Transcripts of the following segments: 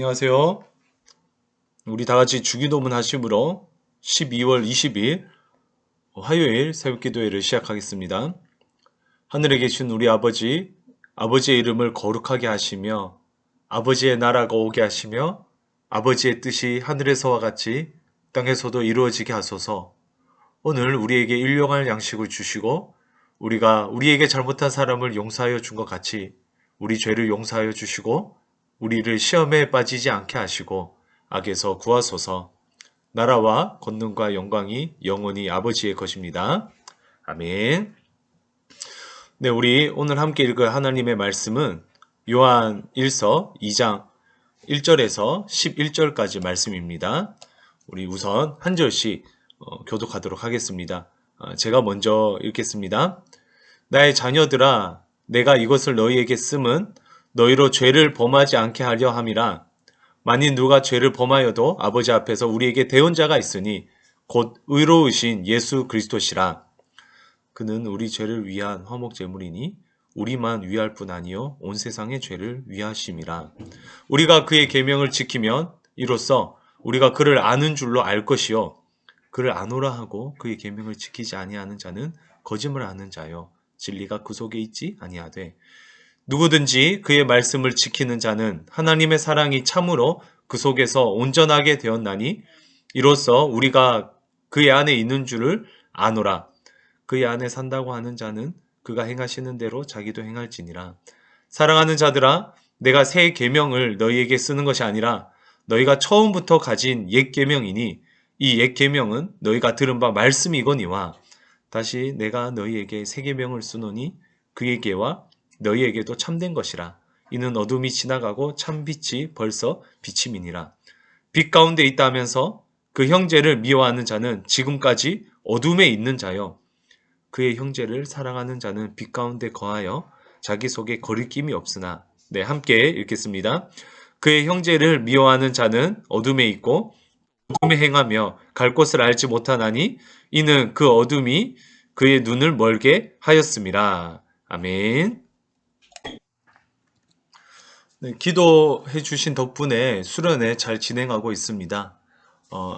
안녕하세요. 우리 다 같이 주기도문 하심으로 12월 20일 화요일 새벽기도회를 시작하겠습니다. 하늘에 계신 우리 아버지, 아버지의 이름을 거룩하게 하시며 아버지의 나라가 오게 하시며 아버지의 뜻이 하늘에서와 같이 땅에서도 이루어지게 하소서. 오늘 우리에게 일용할 양식을 주시고 우리가 우리에게 잘못한 사람을 용서하여 준 것 같이 우리 죄를 용서하여 주시고 우리를 시험에 빠지지 않게 하시고 악에서 구하소서. 나라와 권능과 영광이 영원히 아버지의 것입니다. 아멘. 네, 우리 오늘 함께 읽을 하나님의 말씀은 요한 1서 2장 1절에서 11절까지 말씀입니다. 우리 우선 한 절씩 교독하도록 하겠습니다. 제가 먼저 읽겠습니다. 나의 자녀들아, 내가 이것을 너희에게 쓰면 너희로 죄를 범하지 않게 하려 함이라. 만일 누가 죄를 범하여도 아버지 앞에서 우리에게 대언자가 있으니 곧 의로우신 예수 그리스도시라. 그는 우리 죄를 위한 화목제물이니 우리만 위할 뿐 아니요 온 세상의 죄를 위하심이라. 우리가 그의 계명을 지키면 이로써 우리가 그를 아는 줄로 알 것이요 그를 아노라 하고 그의 계명을 지키지 아니하는 자는 거짓말하는 자요 진리가 그 속에 있지 아니하되 누구든지 그의 말씀을 지키는 자는 하나님의 사랑이 참으로 그 속에서 온전하게 되었나니 이로써 우리가 그의 안에 있는 줄을 아노라. 그의 안에 산다고 하는 자는 그가 행하시는 대로 자기도 행할지니라. 사랑하는 자들아, 내가 새 계명을 너희에게 쓰는 것이 아니라 너희가 처음부터 가진 옛 계명이니 이 옛 계명은 너희가 들은 바 말씀이거니와 다시 내가 너희에게 새 계명을 쓰노니 그에게와 너희에게도 참된 것이라. 이는 어둠이 지나가고 참 빛이 벌써 비침이니라. 빛 가운데 있다 하면서 그 형제를 미워하는 자는 지금까지 어둠에 있는 자요 그의 형제를 사랑하는 자는 빛 가운데 거하여 자기 속에 거리낌이 없으나. 네, 함께 읽겠습니다. 그의 형제를 미워하는 자는 어둠에 있고 어둠에 행하며 갈 곳을 알지 못하나니 이는 그 어둠이 그의 눈을 멀게 하였음이라. 아멘. 네, 기도해 주신 덕분에 수련회 잘 진행하고 있습니다.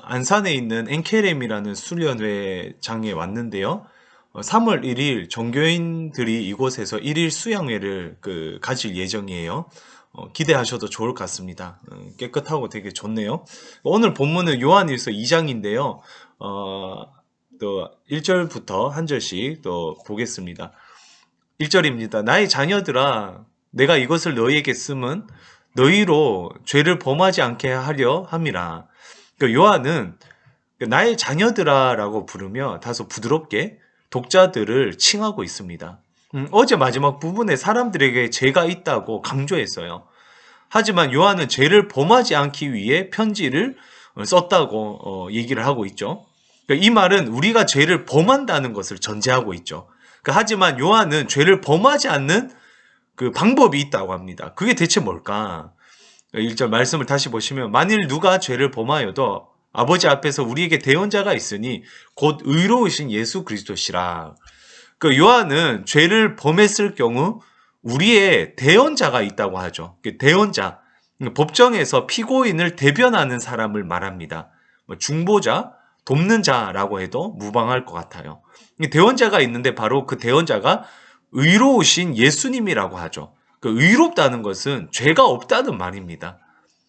안산에 있는 엔케렘이라는 수련회장에 왔는데요. 3월 1일 종교인들이 이곳에서 1일 수양회를 가질 예정이에요. 기대하셔도 좋을 것 같습니다. 깨끗하고 되게 좋네요. 오늘 본문은 요한일서 2장인데요. 또 1절부터 한 절씩 또 보겠습니다. 1절입니다. 나의 자녀들아, 내가 이것을 너희에게 쓰면 너희로 죄를 범하지 않게 하려 함이라. 요한은 나의 자녀들아 라고 부르며 다소 부드럽게 독자들을 칭하고 있습니다. 어제 마지막 부분에 사람들에게 죄가 있다고 강조했어요. 하지만 요한은 죄를 범하지 않기 위해 편지를 썼다고 얘기를 하고 있죠. 이 말은 우리가 죄를 범한다는 것을 전제하고 있죠. 하지만 요한은 죄를 범하지 않는 그 방법이 있다고 합니다. 그게 대체 뭘까? 1절 말씀을 다시 보시면 만일 누가 죄를 범하여도 아버지 앞에서 우리에게 대언자가 있으니 곧 의로우신 예수 그리스도시라. 요한은 죄를 범했을 경우 우리의 대언자가 있다고 하죠. 대언자, 법정에서 피고인을 대변하는 사람을 말합니다. 중보자, 돕는 자라고 해도 무방할 것 같아요. 대언자가 있는데 바로 그 대언자가 의로우신 예수님이라고 하죠. 의롭다는 것은 죄가 없다는 말입니다.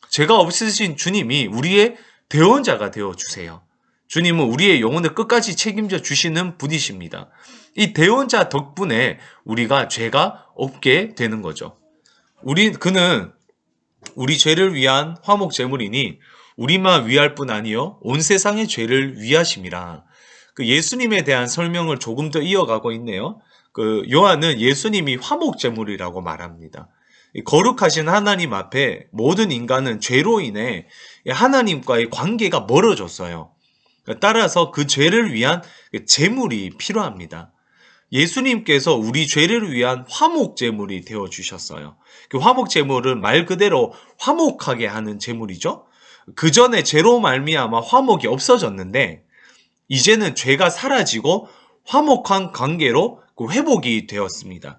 죄가 없으신 주님이 우리의 대언자가 되어주세요. 주님은 우리의 영혼을 끝까지 책임져 주시는 분이십니다. 이 대언자 덕분에 우리가 죄가 없게 되는 거죠. 그는 우리 죄를 위한 화목제물이니 우리만 위할 뿐 아니요 온 세상의 죄를 위하심이라. 예수님에 대한 설명을 조금 더 이어가고 있네요. 요한은 예수님이 화목제물이라고 말합니다. 거룩하신 하나님 앞에 모든 인간은 죄로 인해 하나님과의 관계가 멀어졌어요. 따라서 그 죄를 위한 제물이 필요합니다. 예수님께서 우리 죄를 위한 화목제물이 되어주셨어요. 그 화목제물은 말 그대로 화목하게 하는 제물이죠. 그 전에 죄로 말미암아 화목이 없어졌는데 이제는 죄가 사라지고 화목한 관계로 회복이 되었습니다.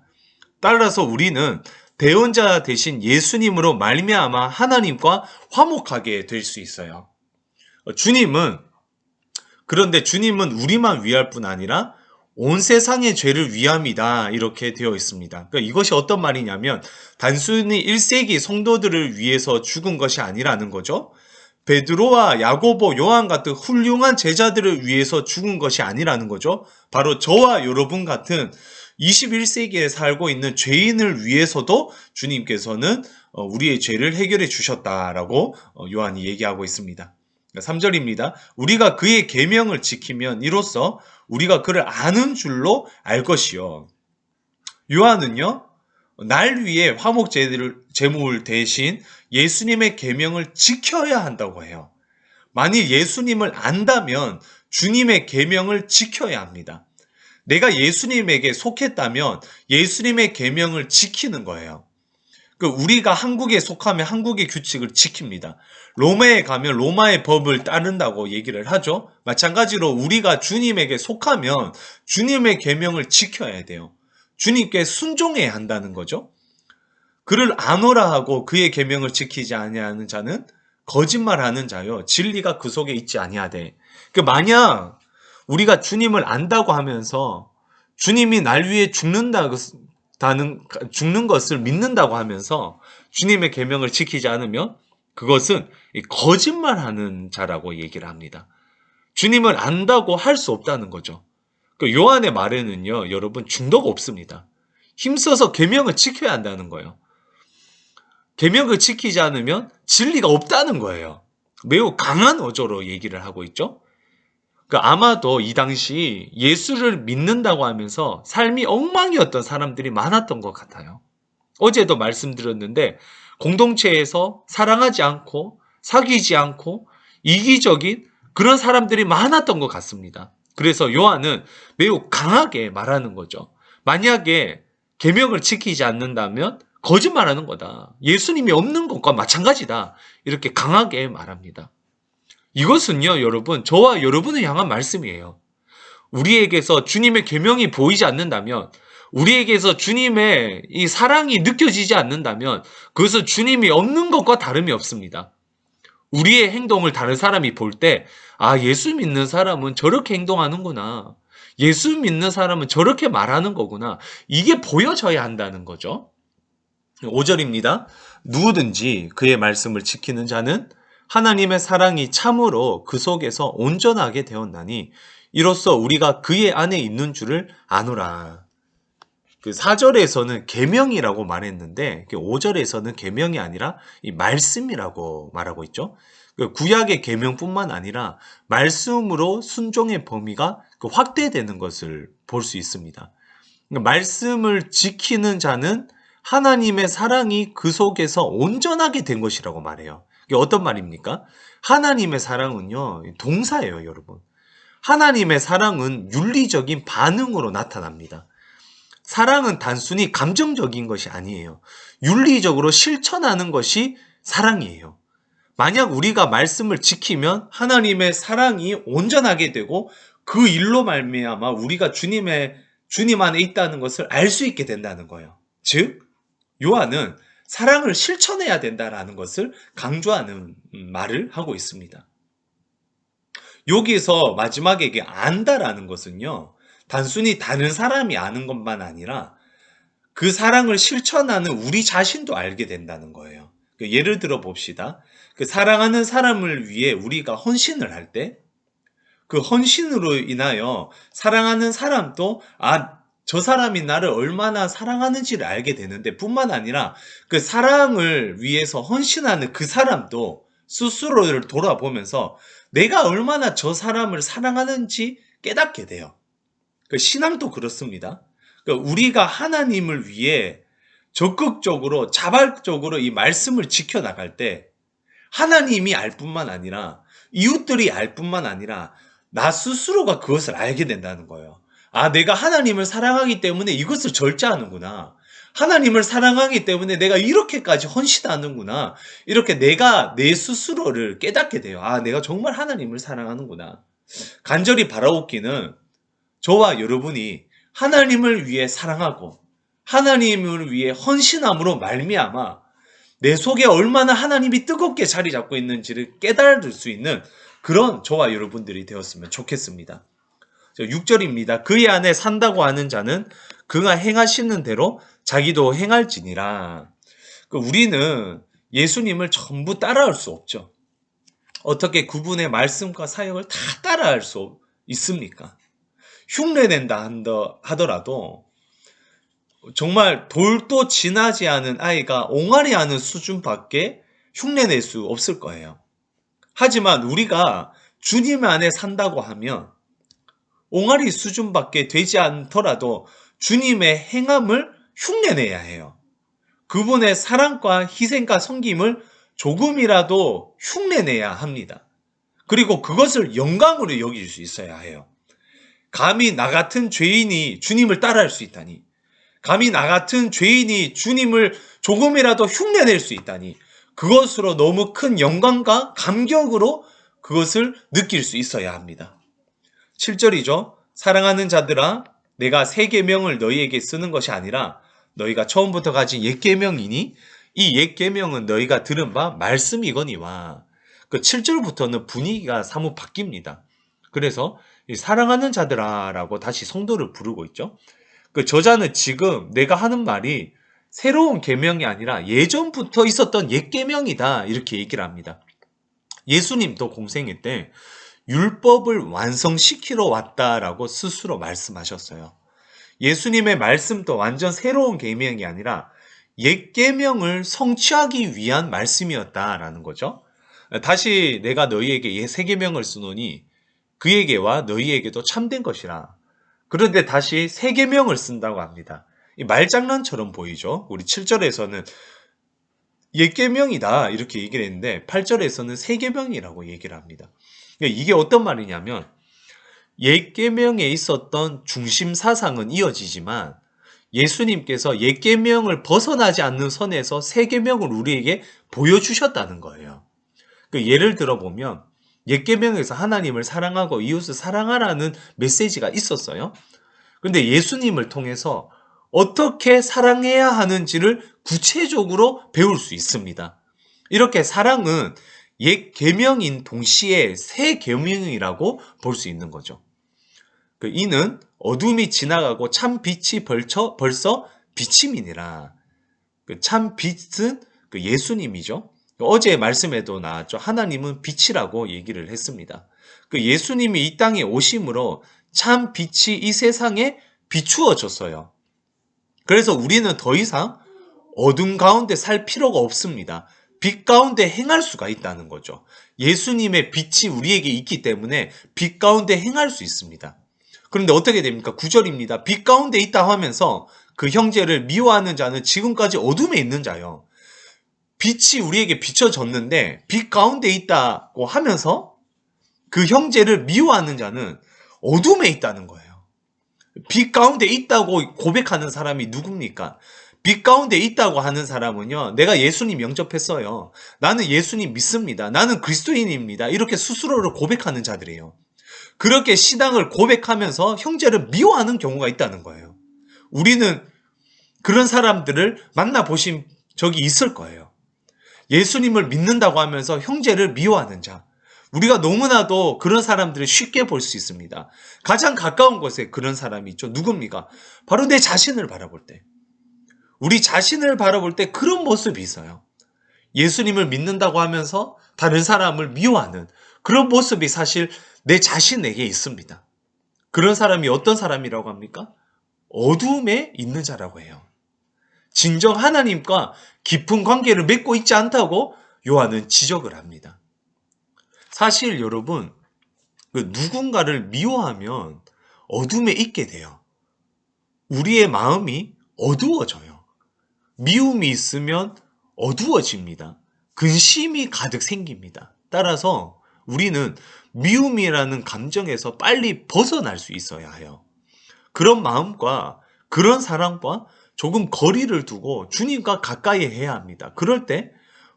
따라서 우리는 대언자 대신 예수님으로 말미암아 하나님과 화목하게 될 수 있어요. 그런데 주님은 우리만 위할 뿐 아니라 온 세상의 죄를 위함이다, 이렇게 되어 있습니다. 그러니까 이것이 어떤 말이냐면 단순히 1세기 성도들을 위해서 죽은 것이 아니라는 거죠. 베드로와 야고보, 요한 같은 훌륭한 제자들을 위해서 죽은 것이 아니라는 거죠. 바로 저와 여러분 같은 21세기에 살고 있는 죄인을 위해서도 주님께서는 우리의 죄를 해결해 주셨다라고 요한이 얘기하고 있습니다. 3절입니다. 우리가 그의 계명을 지키면 이로써 우리가 그를 아는 줄로 알 것이요. 요한은요, 날 위해 화목 제물 대신 예수님의 계명을 지켜야 한다고 해요. 만일 예수님을 안다면 주님의 계명을 지켜야 합니다. 내가 예수님에게 속했다면 예수님의 계명을 지키는 거예요. 우리가 한국에 속하면 한국의 규칙을 지킵니다. 로마에 가면 로마의 법을 따른다고 얘기를 하죠. 마찬가지로 우리가 주님에게 속하면 주님의 계명을 지켜야 돼요. 주님께 순종해야 한다는 거죠. 그를 아노라 하고 그의 계명을 지키지 아니하는 자는 거짓말하는 자요, 진리가 그 속에 있지 아니하되. 만약 우리가 주님을 안다고 하면서 주님이 날 위해 죽는 것을 믿는다고 하면서 주님의 계명을 지키지 않으면 그것은 거짓말하는 자라고 얘기를 합니다. 주님을 안다고 할 수 없다는 거죠. 요한의 말에는요, 여러분, 중도가 없습니다. 힘써서 계명을 지켜야 한다는 거예요. 계명을 지키지 않으면 진리가 없다는 거예요. 매우 강한 어조로 얘기를 하고 있죠. 아마도 이 당시 예수를 믿는다고 하면서 삶이 엉망이었던 사람들이 많았던 것 같아요. 어제도 말씀드렸는데 공동체에서 사랑하지 않고 사귀지 않고 이기적인 그런 사람들이 많았던 것 같습니다. 그래서 요한은 매우 강하게 말하는 거죠. 만약에 계명을 지키지 않는다면 거짓말하는 거다. 예수님이 없는 것과 마찬가지다. 이렇게 강하게 말합니다. 이것은요, 여러분, 저와 여러분을 향한 말씀이에요. 우리에게서 주님의 계명이 보이지 않는다면, 우리에게서 주님의 이 사랑이 느껴지지 않는다면 그것은 주님이 없는 것과 다름이 없습니다. 우리의 행동을 다른 사람이 볼 때, 예수 믿는 사람은 저렇게 행동하는구나. 예수 믿는 사람은 저렇게 말하는 거구나. 이게 보여져야 한다는 거죠. 5절입니다. 누구든지 그의 말씀을 지키는 자는 하나님의 사랑이 참으로 그 속에서 온전하게 되었나니 이로써 우리가 그의 안에 있는 줄을 아노라. 4절에서는 계명이라고 말했는데 5절에서는 계명이 아니라 이 말씀이라고 말하고 있죠. 구약의 계명뿐만 아니라 말씀으로 순종의 범위가 확대되는 것을 볼 수 있습니다. 말씀을 지키는 자는 하나님의 사랑이 그 속에서 온전하게 된 것이라고 말해요. 이게 어떤 말입니까? 하나님의 사랑은요, 동사예요, 여러분. 하나님의 사랑은 윤리적인 반응으로 나타납니다. 사랑은 단순히 감정적인 것이 아니에요. 윤리적으로 실천하는 것이 사랑이에요. 만약 우리가 말씀을 지키면 하나님의 사랑이 온전하게 되고 그 일로 말미암아 우리가 주님 안에 있다는 것을 알 수 있게 된다는 거예요. 즉, 요한은 사랑을 실천해야 된다라는 것을 강조하는 말을 하고 있습니다. 여기서 마지막에 안다라는 것은요, 단순히 다른 사람이 아는 것만 아니라 그 사랑을 실천하는 우리 자신도 알게 된다는 거예요. 예를 들어 봅시다. 사랑하는 사람을 위해 우리가 헌신을 할 때 그 헌신으로 인하여 사랑하는 사람도 저 사람이 나를 얼마나 사랑하는지를 알게 되는데, 뿐만 아니라 그 사랑을 위해서 헌신하는 그 사람도 스스로를 돌아보면서 내가 얼마나 저 사람을 사랑하는지 깨닫게 돼요. 신앙도 그렇습니다. 우리가 하나님을 위해 적극적으로 자발적으로 이 말씀을 지켜나갈 때 하나님이 알 뿐만 아니라 이웃들이 알 뿐만 아니라 나 스스로가 그것을 알게 된다는 거예요. 내가 하나님을 사랑하기 때문에 이것을 절제하는구나. 하나님을 사랑하기 때문에 내가 이렇게까지 헌신하는구나. 이렇게 내가 내 스스로를 깨닫게 돼요. 내가 정말 하나님을 사랑하는구나. 간절히 바라옵기는 저와 여러분이 하나님을 위해 사랑하고 하나님을 위해 헌신함으로 말미암아 내 속에 얼마나 하나님이 뜨겁게 자리 잡고 있는지를 깨달을 수 있는 그런 저와 여러분들이 되었으면 좋겠습니다. 6절입니다. 그의 안에 산다고 하는 자는 그가 행하시는 대로 자기도 행할지니라. 우리는 예수님을 전부 따라할 수 없죠. 어떻게 그분의 말씀과 사역을 다 따라할 수 있습니까? 흉내낸다 하더라도 정말 돌도 지나지 않은 아이가 옹알이 하는 수준밖에 흉내낼 수 없을 거예요. 하지만 우리가 주님 안에 산다고 하면 옹알이 수준밖에 되지 않더라도 주님의 행함을 흉내내야 해요. 그분의 사랑과 희생과 섬김을 조금이라도 흉내내야 합니다. 그리고 그것을 영광으로 여길 수 있어야 해요. 감히 나 같은 죄인이 주님을 따라할 수 있다니, 감히 나 같은 죄인이 주님을 조금이라도 흉내낼 수 있다니, 그것으로 너무 큰 영광과 감격으로 그것을 느낄 수 있어야 합니다. 7절이죠. 사랑하는 자들아, 내가 새 계명을 너희에게 쓰는 것이 아니라 너희가 처음부터 가진 옛 계명이니 이 옛 계명은 너희가 들은 바 말씀이거니와. 그 7절부터는 분위기가 사뭇 바뀝니다. 그래서 사랑하는 자들아라고 다시 성도를 부르고 있죠. 그 저자는 지금 내가 하는 말이 새로운 계명이 아니라 예전부터 있었던 옛 계명이다 이렇게 얘기를 합니다. 예수님도 공생애 때 율법을 완성시키러 왔다라고 스스로 말씀하셨어요. 예수님의 말씀도 완전 새로운 계명이 아니라 옛 계명을 성취하기 위한 말씀이었다라는 거죠. 다시 내가 너희에게 새 계명을 쓰노니 그에게와 너희에게도 참된 것이라. 그런데 다시 새 계명을 쓴다고 합니다. 이 말장난처럼 보이죠. 우리 7절에서는 옛 계명이다 이렇게 얘기를 했는데 8절에서는 새 계명이라고 얘기를 합니다. 이게 어떤 말이냐면 옛 계명에 있었던 중심 사상은 이어지지만 예수님께서 옛 계명을 벗어나지 않는 선에서 새 계명을 우리에게 보여주셨다는 거예요. 예를 들어보면 옛 계명에서 하나님을 사랑하고 이웃을 사랑하라는 메시지가 있었어요. 그런데 예수님을 통해서 어떻게 사랑해야 하는지를 구체적으로 배울 수 있습니다. 이렇게 사랑은 옛 계명인 동시에 새 계명이라고 볼 수 있는 거죠. 이는 어둠이 지나가고 참 빛이 벌써 비침이니라. 참 빛은 예수님이죠. 어제 말씀에도 나왔죠. 하나님은 빛이라고 얘기를 했습니다. 예수님이 이 땅에 오심으로 참 빛이 이 세상에 비추어졌어요. 그래서 우리는 더 이상 어둠 가운데 살 필요가 없습니다. 빛 가운데 행할 수가 있다는 거죠. 예수님의 빛이 우리에게 있기 때문에 빛 가운데 행할 수 있습니다. 그런데 어떻게 됩니까? 9절입니다. 빛 가운데 있다 하면서 그 형제를 미워하는 자는 지금까지 어둠에 있는 자요. 빛이 우리에게 비춰졌는데 빛 가운데 있다고 하면서 그 형제를 미워하는 자는 어둠에 있다는 거예요. 빛 가운데 있다고 고백하는 사람이 누굽니까? 빛 가운데 있다고 하는 사람은요, 내가 예수님 영접했어요. 나는 예수님 믿습니다. 나는 그리스도인입니다. 이렇게 스스로를 고백하는 자들이에요. 그렇게 신앙을 고백하면서 형제를 미워하는 경우가 있다는 거예요. 우리는 그런 사람들을 만나보신 적이 있을 거예요. 예수님을 믿는다고 하면서 형제를 미워하는 자. 우리가 너무나도 그런 사람들을 쉽게 볼 수 있습니다. 가장 가까운 곳에 그런 사람이 있죠. 누굽니까? 바로 내 자신을 바라볼 때. 우리 자신을 바라볼 때 그런 모습이 있어요. 예수님을 믿는다고 하면서 다른 사람을 미워하는 그런 모습이 사실 내 자신에게 있습니다. 그런 사람이 어떤 사람이라고 합니까? 어둠에 있는 자라고 해요. 진정 하나님과 깊은 관계를 맺고 있지 않다고 요한은 지적을 합니다. 사실 여러분, 누군가를 미워하면 어둠에 있게 돼요. 우리의 마음이 어두워져요. 미움이 있으면 어두워집니다. 근심이 가득 생깁니다. 따라서 우리는 미움이라는 감정에서 빨리 벗어날 수 있어야 해요. 그런 마음과 그런 사랑과 조금 거리를 두고 주님과 가까이 해야 합니다. 그럴 때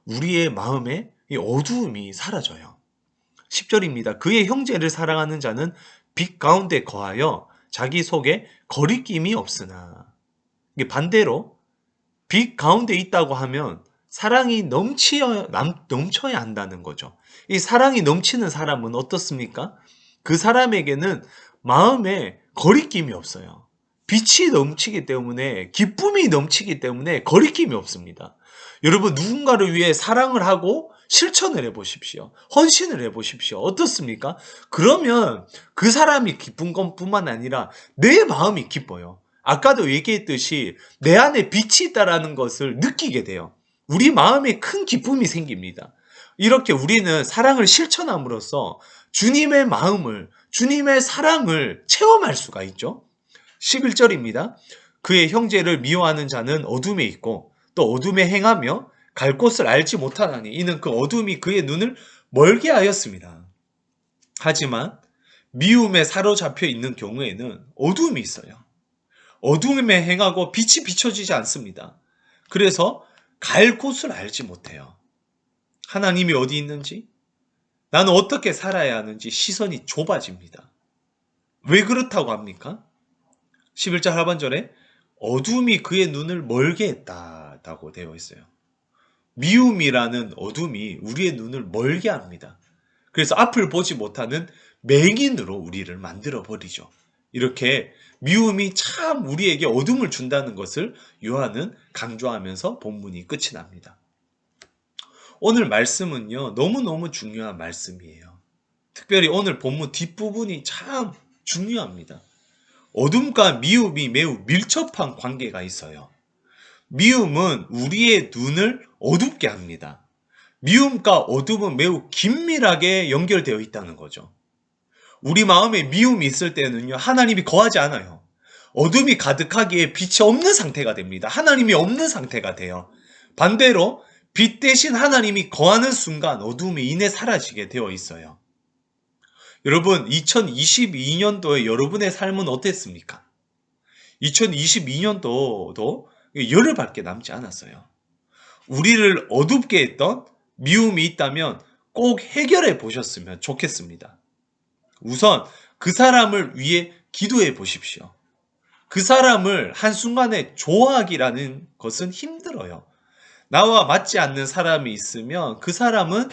우리의 마음에 이 어두움이 사라져요. 10절입니다. 그의 형제를 사랑하는 자는 빛 가운데 거하여 자기 속에 거리낌이 없으나. 이게 반대로 빛 가운데 있다고 하면 사랑이 넘쳐야 한다는 거죠. 이 사랑이 넘치는 사람은 어떻습니까? 그 사람에게는 마음에 거리낌이 없어요. 빛이 넘치기 때문에, 기쁨이 넘치기 때문에 거리낌이 없습니다. 여러분, 누군가를 위해 사랑을 하고 실천을 해보십시오. 헌신을 해보십시오. 어떻습니까? 그러면 그 사람이 기쁜 것뿐만 아니라 내 마음이 기뻐요. 아까도 얘기했듯이 내 안에 빛이 있다라는 것을 느끼게 돼요. 우리 마음에 큰 기쁨이 생깁니다. 이렇게 우리는 사랑을 실천함으로써 주님의 마음을, 주님의 사랑을 체험할 수가 있죠. 11절입니다. 그의 형제를 미워하는 자는 어둠에 있고 또 어둠에 행하며 갈 곳을 알지 못하나니 이는 그 어둠이 그의 눈을 멀게 하였습니다. 하지만 미움에 사로잡혀 있는 경우에는 어둠이 있어요. 어둠에 행하고 빛이 비춰지지 않습니다. 그래서 갈 곳을 알지 못해요. 하나님이 어디 있는지, 나는 어떻게 살아야 하는지 시선이 좁아집니다. 왜 그렇다고 합니까? 11절 하반절에 어둠이 그의 눈을 멀게 했다고 되어 있어요. 미움이라는 어둠이 우리의 눈을 멀게 합니다. 그래서 앞을 보지 못하는 맹인으로 우리를 만들어 버리죠. 이렇게 미움이 참 우리에게 어둠을 준다는 것을 요한은 강조하면서 본문이 끝이 납니다. 오늘 말씀은요, 너무너무 중요한 말씀이에요. 특별히 오늘 본문 뒷부분이 참 중요합니다. 어둠과 미움이 매우 밀접한 관계가 있어요. 미움은 우리의 눈을 어둡게 합니다. 미움과 어둠은 매우 긴밀하게 연결되어 있다는 거죠. 우리 마음에 미움이 있을 때는요, 하나님이 거하지 않아요. 어둠이 가득하기에 빛이 없는 상태가 됩니다. 하나님이 없는 상태가 돼요. 반대로 빛 대신 하나님이 거하는 순간 어둠이 이내 사라지게 되어 있어요. 여러분, 2022년도에 여러분의 삶은 어땠습니까? 2022년도도 열흘밖에 남지 않았어요. 우리를 어둡게 했던 미움이 있다면 꼭 해결해 보셨으면 좋겠습니다. 우선 그 사람을 위해 기도해 보십시오. 그 사람을 한순간에 좋아하기라는 것은 힘들어요. 나와 맞지 않는 사람이 있으면 그 사람은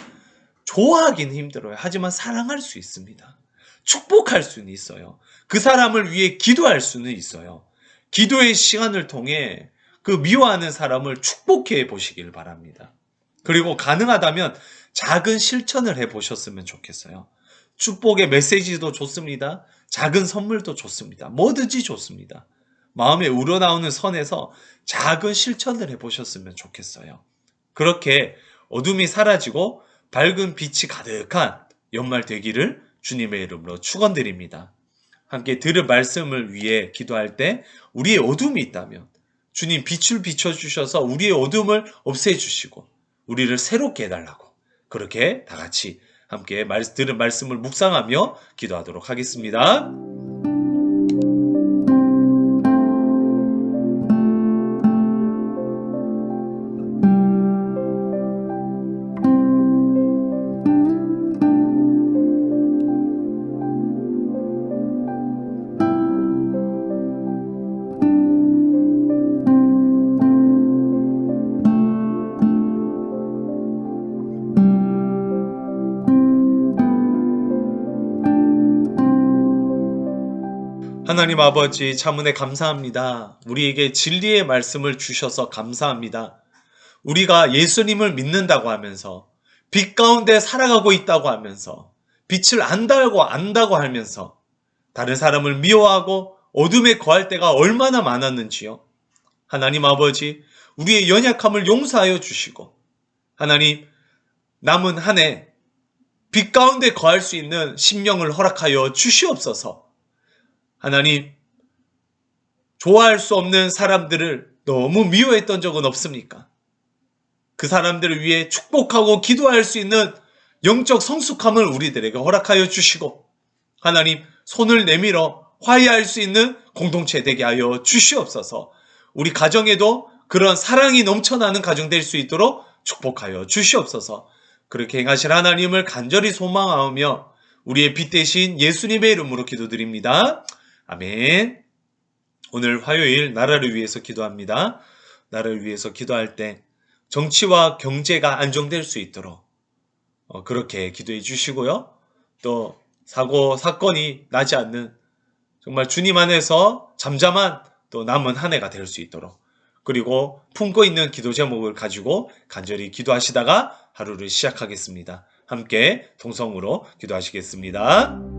좋아하기는 힘들어요. 하지만 사랑할 수 있습니다. 축복할 수는 있어요. 그 사람을 위해 기도할 수는 있어요. 기도의 시간을 통해 그 미워하는 사람을 축복해 보시길 바랍니다. 그리고 가능하다면 작은 실천을 해 보셨으면 좋겠어요. 축복의 메시지도 좋습니다. 작은 선물도 좋습니다. 뭐든지 좋습니다. 마음에 우러나오는 선에서 작은 실천을 해 보셨으면 좋겠어요. 그렇게 어둠이 사라지고 밝은 빛이 가득한 연말 되기를 주님의 이름으로 축원드립니다. 함께 들은 말씀을 위해 기도할 때 우리의 어둠이 있다면 주님 빛을 비춰주셔서 우리의 어둠을 없애주시고 우리를 새롭게 해달라고 그렇게 다 같이 함께 들은 말씀을 묵상하며 기도하도록 하겠습니다. 하나님 아버지 참은혜 감사합니다. 우리에게 진리의 말씀을 주셔서 감사합니다. 우리가 예수님을 믿는다고 하면서 빛 가운데 살아가고 있다고 하면서 빛을 안다고 하면서 다른 사람을 미워하고 어둠에 거할 때가 얼마나 많았는지요. 하나님 아버지 우리의 연약함을 용서하여 주시고 하나님 남은 한 해 빛 가운데 거할 수 있는 심령을 허락하여 주시옵소서. 하나님, 좋아할 수 없는 사람들을 너무 미워했던 적은 없습니까? 그 사람들을 위해 축복하고 기도할 수 있는 영적 성숙함을 우리들에게 허락하여 주시고 하나님, 손을 내밀어 화해할 수 있는 공동체 되게 하여 주시옵소서. 우리 가정에도 그런 사랑이 넘쳐나는 가정 될 수 있도록 축복하여 주시옵소서. 그렇게 행하실 하나님을 간절히 소망하며 우리의 빛 대신 예수님의 이름으로 기도드립니다. 아멘. 오늘 화요일 나라를 위해서 기도합니다. 나라를 위해서 기도할 때 정치와 경제가 안정될 수 있도록 그렇게 기도해 주시고요. 또 사건이 나지 않는 정말 주님 안에서 잠잠한 또 남은 한 해가 될 수 있도록 그리고 품고 있는 기도 제목을 가지고 간절히 기도하시다가 하루를 시작하겠습니다. 함께 동성으로 기도하시겠습니다.